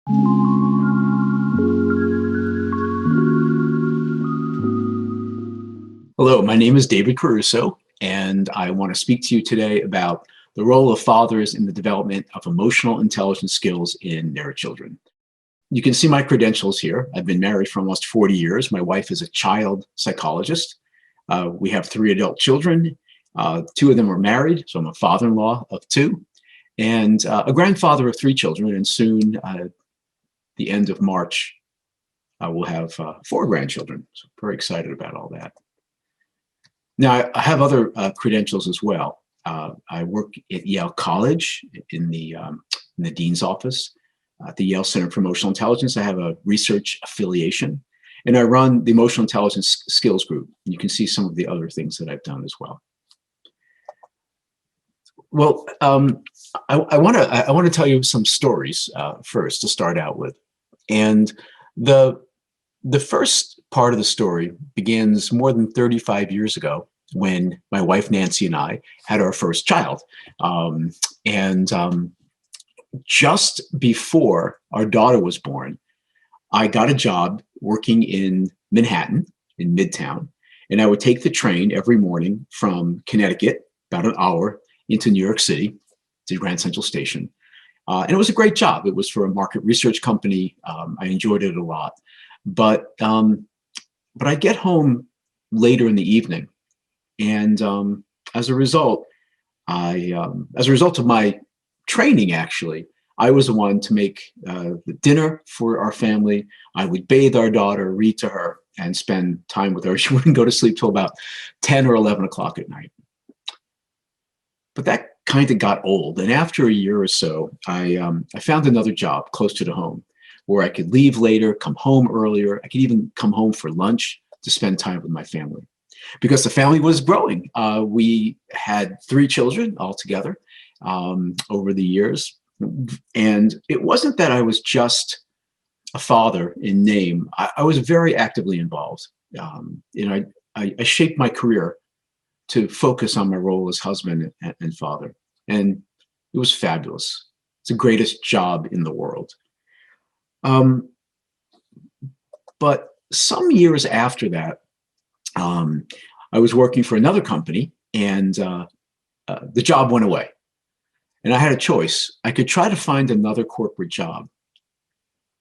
Hello, my name is Д.Карузо, and I want to speak to you today about the role of fathers in the development of emotional intelligence skills in their children. You can see my credentials here. I've been married for almost 40 years. My wife is a child psychologist. We have 3 adult children. 2 of them are married, so I'm a father-in-law of 2, and a grandfather of 3 children, and soon, the end of March, I will have 4 grandchildren. So very excited about all that. Now, I have other credentials as well. I work at Yale College in the dean's office. At the Yale Center for Emotional Intelligence, I have a research affiliation, and I run the Emotional Intelligence Skills Group. You can see some of the other things that I've done as well. Well, I want to tell you some stories first to start out with, and the first part of the story begins more than 35 years ago when my wife Nancy and I had our first child. Just before our daughter was born, I got a job working in Manhattan, in Midtown, and I would take the train every morning from Connecticut, about an hour, into New York City to Grand Central Station. And it was a great job. It was for a market research company. I enjoyed it a lot. But I get home later in the evening, and as a result of my training, actually, I was the one to make the dinner for our family. I would bathe our daughter, read to her, and spend time with her. She wouldn't go to sleep till about 10 or 11 o'clock at night. But that kind of got old, and after a year or so, I found another job closer to home, where I could leave later, come home earlier. I could even come home for lunch to spend time with my family. Because the family was growing. We had 3 children altogether over the years. And it wasn't that I was just a father in name. I was very actively involved. I shaped my career to focus on my role as husband and father. And it was fabulous. It's the greatest job in the world. But some years after that, I was working for another company, and the job went away. And I had a choice. I could try to find another corporate job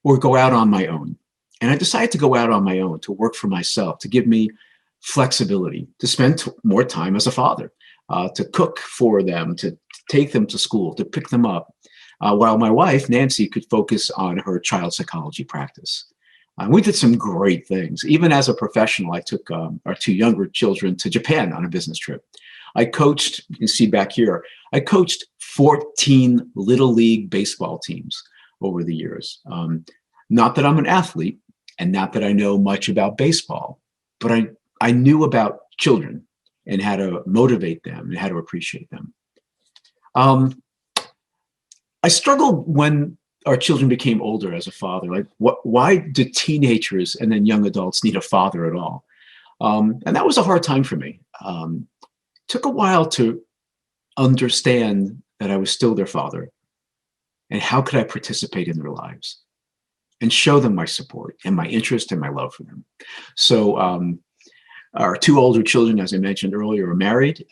or go out on my own. And I decided to go out on my own, to work for myself, to give me flexibility, to spend more time as a father, to cook for them, to take them to school, to pick them up, while my wife, Nancy, could focus on her child psychology practice. We did some great things. Even as a professional, I took our 2 younger children to Japan on a business trip. I coached, you can see back here, I coached 14 Little League baseball teams over the years. Not that I'm an athlete, and not that I know much about baseball, but I knew about children and how to motivate them and how to appreciate them. I struggled when our children became older as a father. Like, why do teenagers and then young adults need a father at all? And that was a hard time for me. Took a while to understand that I was still their father, and how could I participate in their lives and show them my support and my interest and my love for them. So our 2 older children, as I mentioned earlier, are married.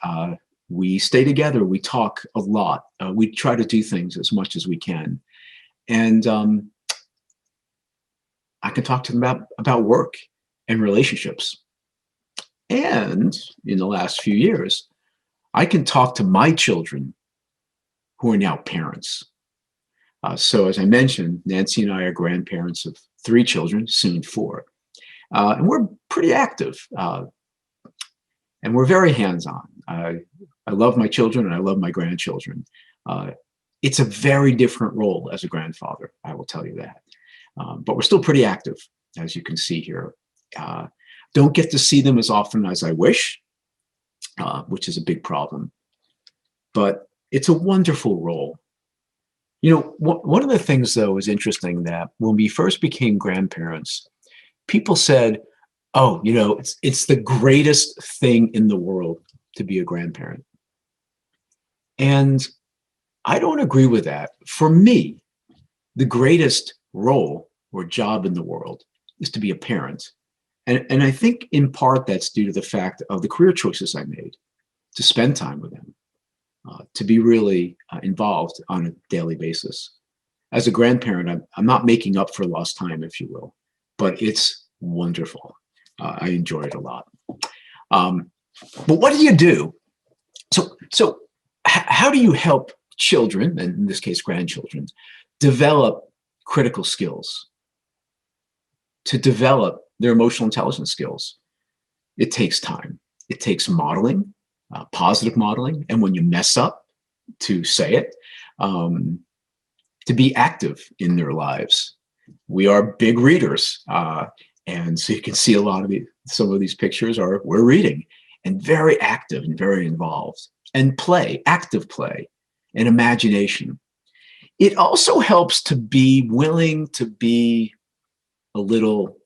We stay together. We talk a lot. We try to do things as much as we can. And I can talk to them about work and relationships. And in the last few years, I can talk to my children who are now parents. So as I mentioned, Nancy and I are grandparents of 3 children, soon 4. And we're pretty active. And we're very hands-on. I love my children and I love my grandchildren. It's a very different role as a grandfather, I will tell you that. But we're still pretty active, as you can see here. Don't get to see them as often as I wish, which is a big problem. But it's a wonderful role. You know, one of the things, though, is interesting that when we first became grandparents, people said, oh, you know, it's the greatest thing in the world to be a grandparent. And I don't agree with that. For me, the greatest role or job in the world is to be a parent. And I think in part that's due to the fact of the career choices I made, to spend time with them, to be really involved on a daily basis. As a grandparent, I'm not making up for lost time, if you will, but it's wonderful. I enjoy it a lot. But what do you do? So how do you help children, and in this case, grandchildren, develop critical skills, to develop their emotional intelligence skills? It takes time. It takes modeling, positive modeling. And when you mess up, to say it, to be active in their lives. We are big readers. And so you can see some of these pictures we're reading, and very active and very involved. And play, active play, and imagination. It also helps to be willing to be a little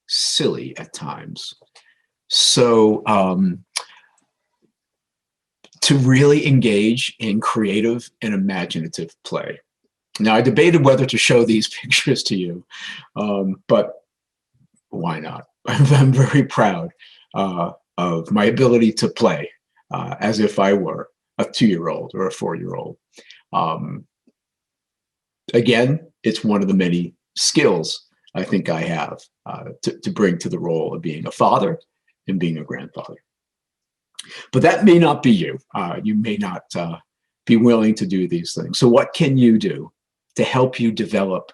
silly at times. So to really engage in creative and imaginative play. Now, I debated whether to show these pictures to you, but why not? I'm very proud of my ability to play as if I were a 2-year-old or a 4-year-old. Again, it's one of the many skills I think I have to bring to the role of being a father and being a grandfather. But that may not be you. You may not be willing to do these things. So what can you do to help you develop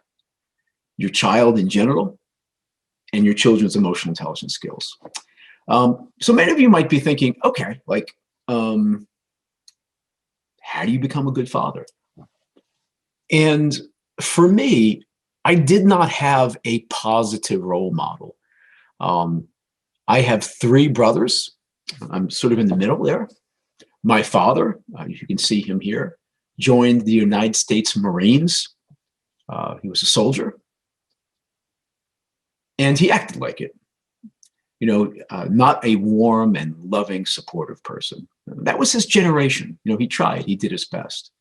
your child in general and your children's emotional intelligence skills? So many of you might be thinking, okay, like, how do you become a good father? And for me, I did not have a positive role model. I have 3 brothers. I'm sort of in the middle there. My father, you can see him here, joined the United States Marines. He was a soldier. And he acted like it. You know, not a warm and loving, supportive person. That was his generation. You know, he tried, he did his best.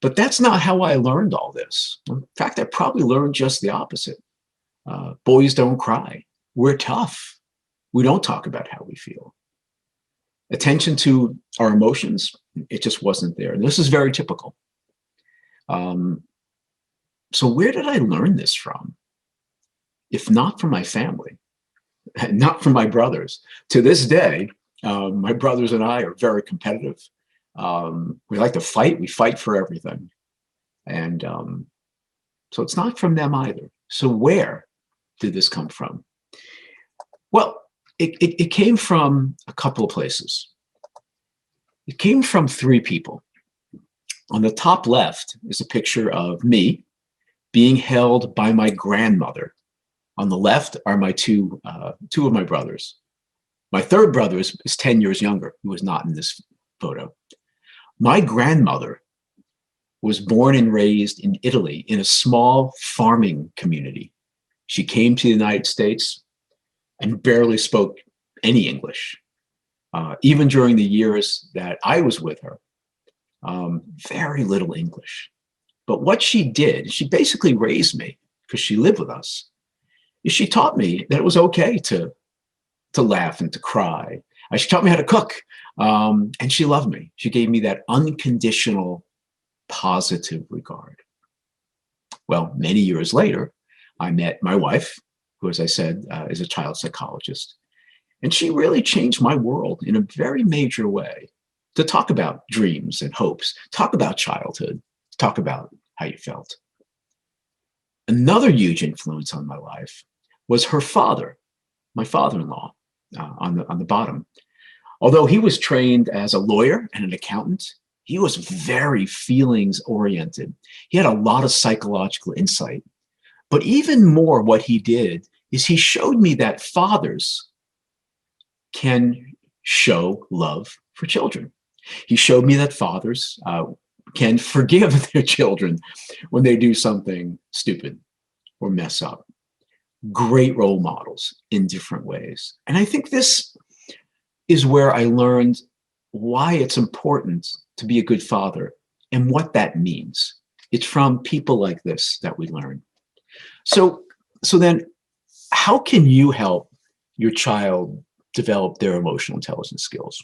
But that's not how I learned all this. In fact, I probably learned just the opposite. Boys don't cry. We're tough. We don't talk about how we feel. Attention to our emotions, it just wasn't there. And this is very typical. So where did I learn this from? If not from my family, not from my brothers. To this day, my brothers and I are very competitive. We like to fight. We fight for everything. And so it's not from them either. So where did this come from? Well, it came from a couple of places. It came from 3 people. On the top left is a picture of me being held by my grandmother. On the left are my two of my brothers. My 3rd brother is 10 years younger, who was not in this photo. My grandmother was born and raised in Italy in a small farming community. She came to the United States and barely spoke any English. Even during the years that I was with her, very little English. But what she did, she basically raised me because she lived with us. She taught me that it was okay to laugh and to cry. She taught me how to cook, and she loved me. She gave me that unconditional, positive regard. Well, many years later, I met my wife, who, as I said, is a child psychologist. And she really changed my world in a very major way, to talk about dreams and hopes, talk about childhood, talk about how you felt. Another huge influence on my life was her father, my father-in-law, on the bottom. Although he was trained as a lawyer and an accountant, he was very feelings-oriented. He had a lot of psychological insight. But even more, what he did is he showed me that fathers can show love for children. He showed me that fathers can forgive their children when they do something stupid or mess up. Great role models in different ways. And I think this is where I learned why it's important to be a good father and what that means. It's from people like this that we learn. So then how can you help your child develop their emotional intelligence skills?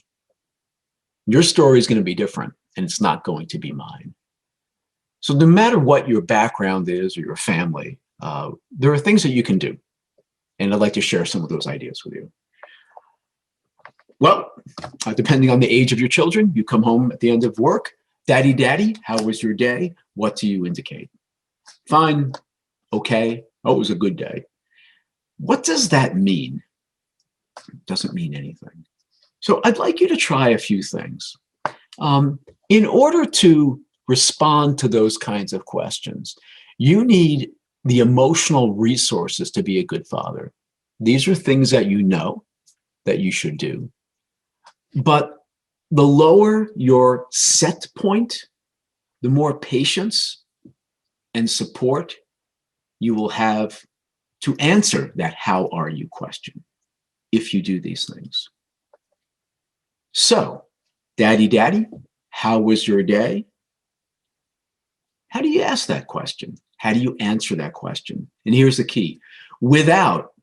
Your story is going to be different, and it's not going to be mine. So no matter what your background is or your family, there are things that you can do. And I'd like to share some of those ideas with you. Well, depending on the age of your children, you come home at the end of work. Daddy, how was your day? What do you indicate? Fine, okay, oh, it was a good day. What does that mean? It doesn't mean anything. So I'd like you to try a few things. In order to respond to those kinds of questions, you need the emotional resources to be a good father. These are things that you know that you should do. But the lower your set point, the more patience and support you will have to answer that how are you question if you do these things. So, daddy, how was your day? How do you ask that question? How do you answer that question? And here's the key, without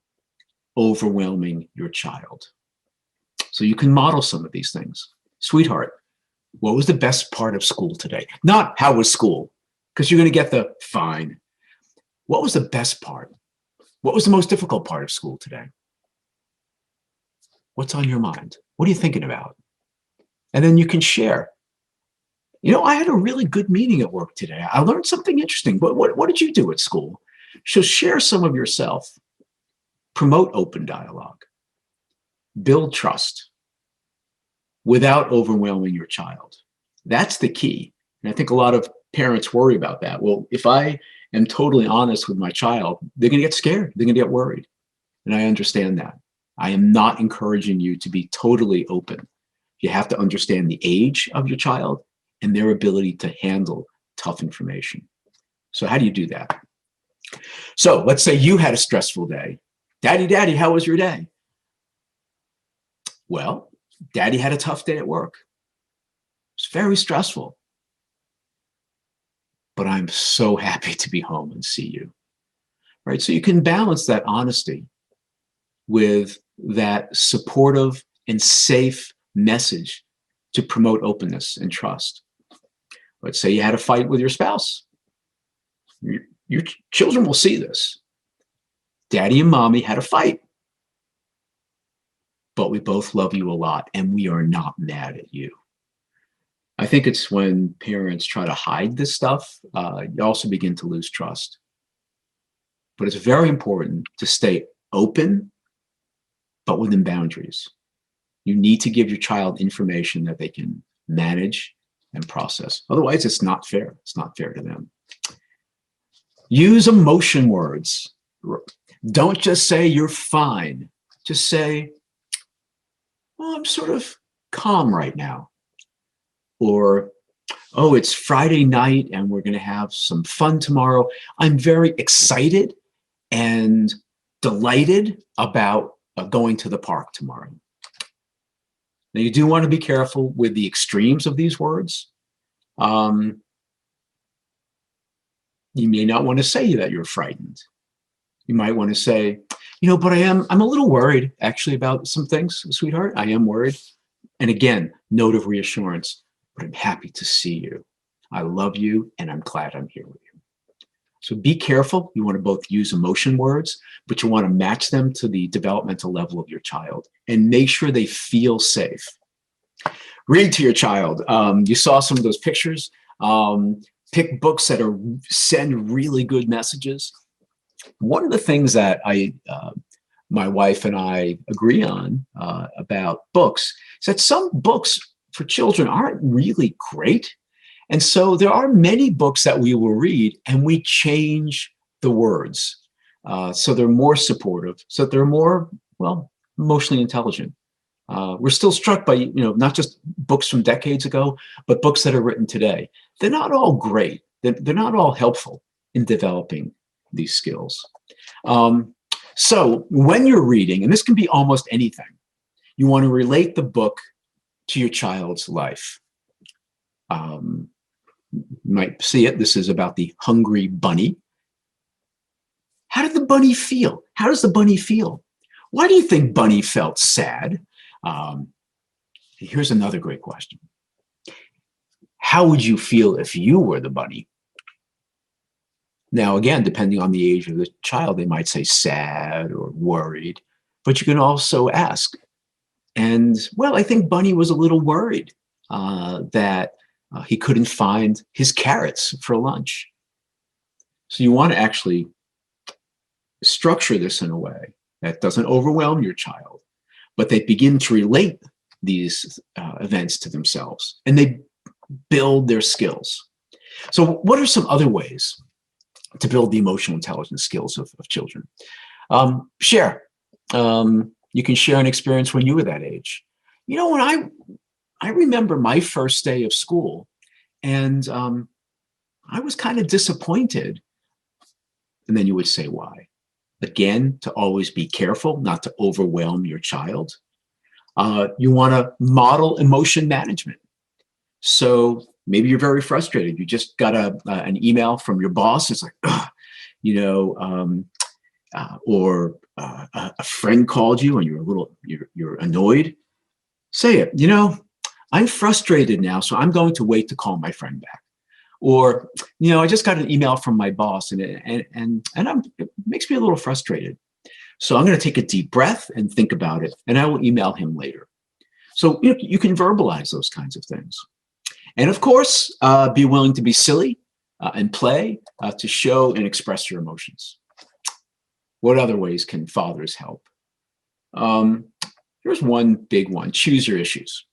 overwhelming your child. So you can model some of these things. Sweetheart, what was the best part of school today? Not how was school, because you're going to get the fine. What was the best part? What was the most difficult part of school today? What's on your mind? What are you thinking about? And then you can share. You know, I had a really good meeting at work today. I learned something interesting. What did you do at school? So share some of yourself. Promote open dialogue. Build trust without overwhelming your child. That's the key. And I think a lot of parents worry about that. Well, if I am totally honest with my child, they're going to get scared. They're going to get worried. And I understand that. I am not encouraging you to be totally open. You have to understand the age of your child and their ability to handle tough information. So how do you do that? So let's say you had a stressful day. Daddy, how was your day? Well, Daddy had a tough day at work. It's very stressful. But I'm so happy to be home and see you. Right? So you can balance that honesty with that supportive and safe message to promote openness and trust. Let's say you had a fight with your spouse. Your children will see this. Daddy and mommy had a fight, but we both love you a lot and we are not mad at you. I think it's when parents try to hide this stuff, you also begin to lose trust. But it's very important to stay open, but within boundaries. You need to give your child information that they can manage and process. Otherwise, it's not fair. It's not fair to them. Use emotion words. Don't just say you're fine. Just say, well, I'm sort of calm right now. Or, oh, it's Friday night and we're going to have some fun tomorrow. I'm very excited and delighted about going to the park tomorrow. Now, you do want to be careful with the extremes of these words. You may not want to say that you're frightened. You might want to say, you know, but I'm a little worried actually about some things, sweetheart. I am worried. And again, note of reassurance, but I'm happy to see you. I love you and I'm glad I'm here with you. So be careful. You want to both use emotion words, but you want to match them to the developmental level of your child and make sure they feel safe. Read to your child. You saw some of those pictures. Pick books that send really good messages. One of the things that my wife and I agree on about books is that some books for children aren't really great. And so there are many books that we will read and we change the words. So they're more supportive, so they're more, well, emotionally intelligent. We're still struck by, you know, not just books from decades ago, but books that are written today. They're not all great. They're not all helpful in developing these skills. So when you're reading, and this can be almost anything, you want to relate the book to your child's life. You might see it. This is about the hungry bunny. How did the bunny feel? How does the bunny feel? Why do you think bunny felt sad? Here's another great question. How would you feel if you were the bunny? Now, again, depending on the age of the child, they might say sad or worried, but you can also ask. And, well, I think Bunny was a little worried that he couldn't find his carrots for lunch. So you want to actually structure this in a way that doesn't overwhelm your child, but they begin to relate these events to themselves, and they build their skills. So what are some other ways to build the emotional intelligence skills of children? Share. You can share an experience when you were that age. You know, when I remember my first day of school, and I was kind of disappointed. And then you would say, why? Again, to always be careful not to overwhelm your child. You want to model emotion management. So maybe you're very frustrated. You just got an email from your boss. It's like, ugh, you know, or a friend called you and you're annoyed. Say it. You know, I'm frustrated now, so I'm going to wait to call my friend back. Or, you know, I just got an email from my boss, and it makes me a little frustrated. So I'm going to take a deep breath and think about it, and I will email him later. So you can verbalize those kinds of things. And of course, be willing to be silly and play to show and express your emotions. What other ways can fathers help? Here's one big one: choose your issues.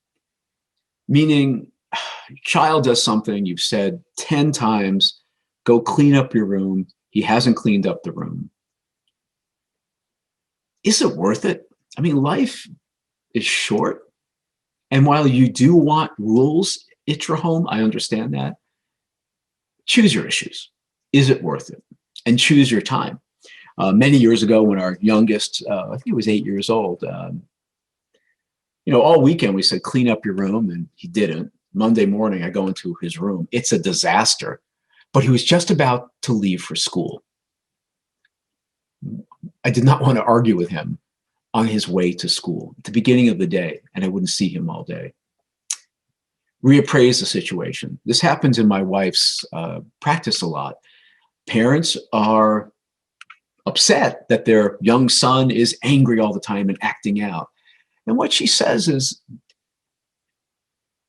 Meaning, child does something, you've said 10 times, go clean up your room. He hasn't cleaned up the room. Is it worth it? I mean, life is short. And while you do want rules at your home, I understand that. Choose your issues. Is it worth it? And choose your time. Many years ago, when our youngest, I think he was 8 years old, you know, all weekend we said, clean up your room, and he didn't. Monday morning, I go into his room. It's a disaster, but he was just about to leave for school. I did not want to argue with him on his way to school at the beginning of the day, and I wouldn't see him all day. Reappraise the situation. This happens in my wife's practice a lot. Parents are upset that their young son is angry all the time and acting out. And what she says is,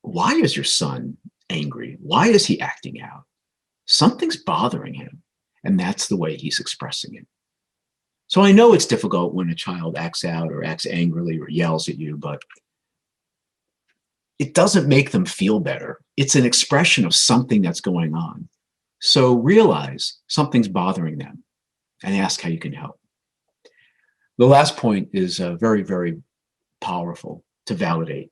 why is your son angry? Why is he acting out? Something's bothering him, and that's the way he's expressing it. So I know it's difficult when a child acts out or acts angrily or yells at you, but it doesn't make them feel better. It's an expression of something that's going on. So realize something's bothering them and ask how you can help. The last point is very, very powerful to validate.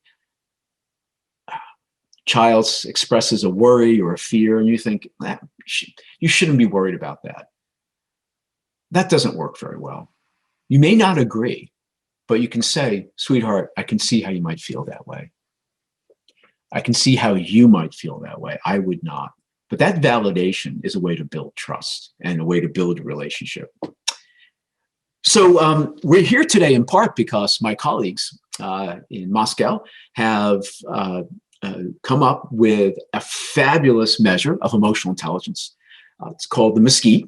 Child expresses a worry or a fear, and you think, you shouldn't be worried about that. That doesn't work very well. You may not agree, but you can say, sweetheart, I can see how you might feel that way. I can see how you might feel that way. I would not. But that validation is a way to build trust and a way to build a relationship. So we're here today in part because my colleagues in Moscow have come up with a fabulous measure of emotional intelligence. It's called the Mesquite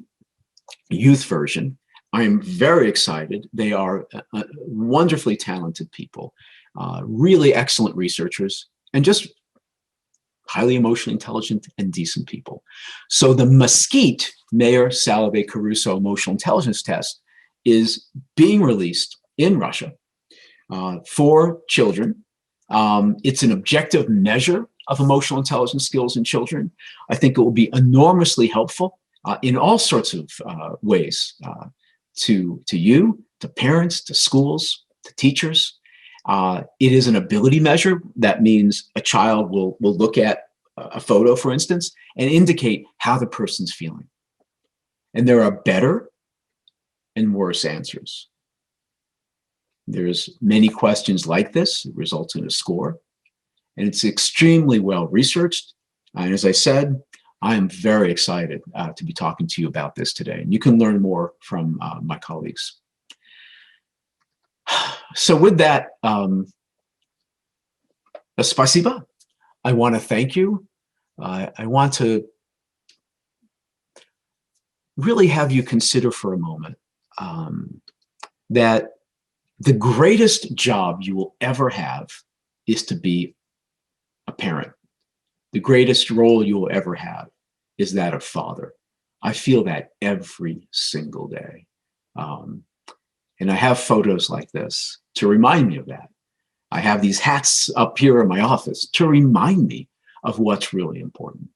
youth version. I am very excited. They are wonderfully talented people, really excellent researchers, and just highly emotionally intelligent and decent people. So the Mesquite Mayer-Salovey-Caruso emotional intelligence test is being released in Russia for children. It's an objective measure of emotional intelligence skills in children. I think it will be enormously helpful in all sorts of ways to you, to parents, to schools, to teachers. It is an ability measure. That means a child will look at a photo, for instance, and indicate how the person's feeling. And there are better and worse answers. There's many questions like this. It results in a score. And it's extremely well researched. And as I said, I am very excited to be talking to you about this today. And you can learn more from my colleagues. So with that, спасибо. I want to thank you. I want to really have you consider for a moment that the greatest job you will ever have is to be a parent. The greatest role you will ever have is that of father. I feel that every single day. And I have photos like this to remind me of that. I have these hats up here in my office to remind me of what's really important.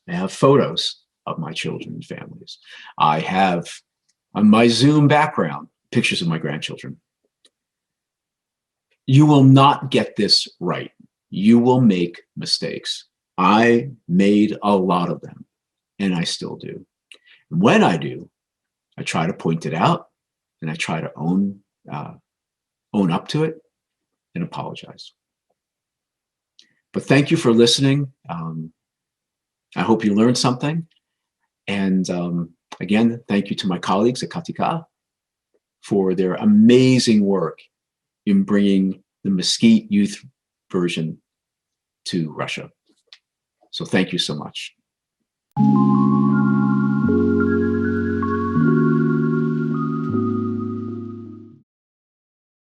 I have photos of my children and families. I have on my Zoom background pictures of my grandchildren. You will not get this right. You will make mistakes. I made a lot of them, and I still do. When I do, I try to point it out, and I try to own up to it and apologize. But thank you for listening. I hope you learned something. And again, thank you to my colleagues at Katika for their amazing work in bringing the Mesquite Youth version to Russia. So thank you so much.